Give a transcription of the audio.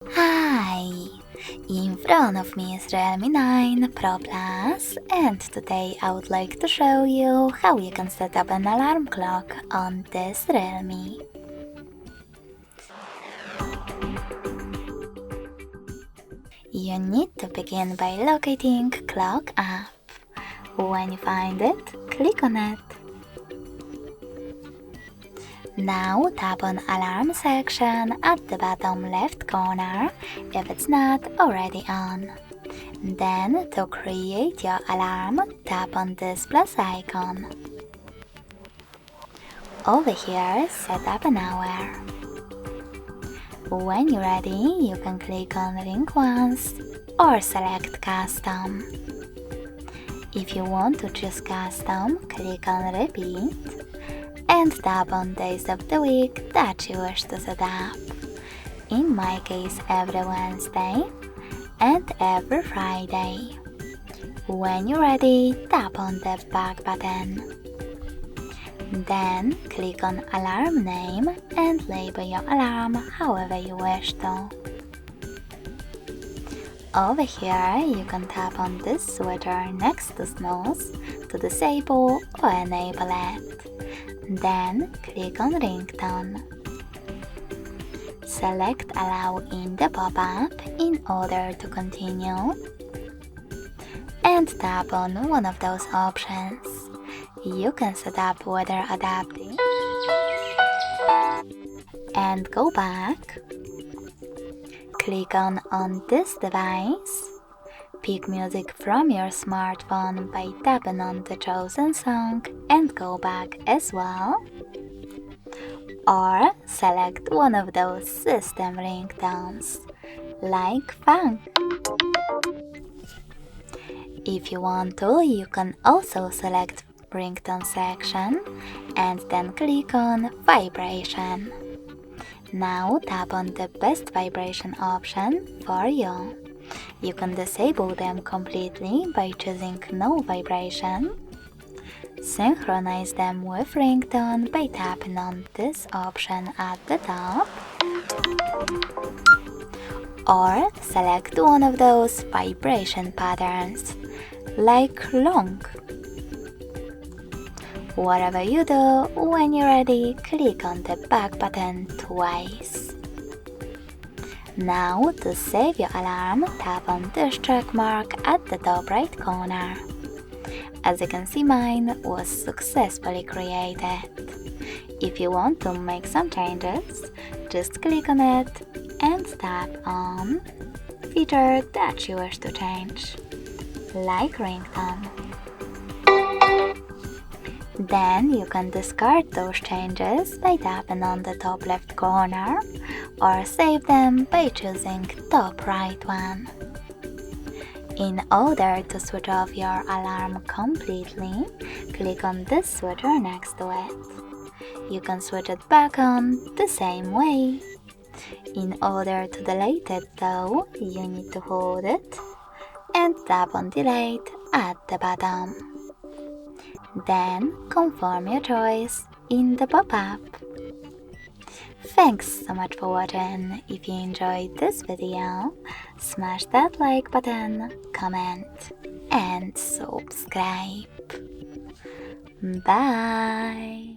Hi! In front of me is Realme 9 Pro Plus, and today I would like to show you how you can set up an alarm clock on this Realme. You need to begin by locating Clock app. When you find it, click on it. Now tap on Alarm section at the bottom left corner if it's not already on. Then, to create your alarm, tap on this plus icon. Over here, set up an hour. When you're ready, you can click on Ring once or select Custom. If you want to choose Custom, click on Repeat and tap on days of the week that you wish to set up. In my case, every Wednesday and every Friday. When you're ready, tap on the back button. Then click on Alarm name and label your alarm however you wish to. Over here, you can tap on this switcher next to snooze to disable or enable it. Then click on ringtone. Select allow in the pop-up in order to continue and tap on one of those options. You can set up weather adapting and go back. Click on this device. Pick music from your smartphone by tapping on the chosen song and go back as well. Or select one of those system ringtones, like funk. If you want to, you can also select ringtone section and then click on vibration. Now tap on the best vibration option for you. You can disable them completely by choosing no vibration. Synchronize them with ringtone by tapping on this option at the top. Or select one of those vibration patterns, like long. Whatever you do, when you're ready, click on the back button twice. Now, to save your alarm, tap on this check mark at the top right corner. As you can see, mine was successfully created. If you want to make some changes, just click on it and tap on feature that you wish to change, like ringtone. Then you can discard those changes by tapping on the top left corner or save them by choosing top right one. In order to switch off your alarm completely, click on this switcher next to it. You can switch it back on the same way. In order to delete it though, you need to hold it and tap on delete at the bottom. Then confirm your choice in the pop-up. Thanks so much for watching. If you enjoyed this video, smash that like button, comment and subscribe. Bye!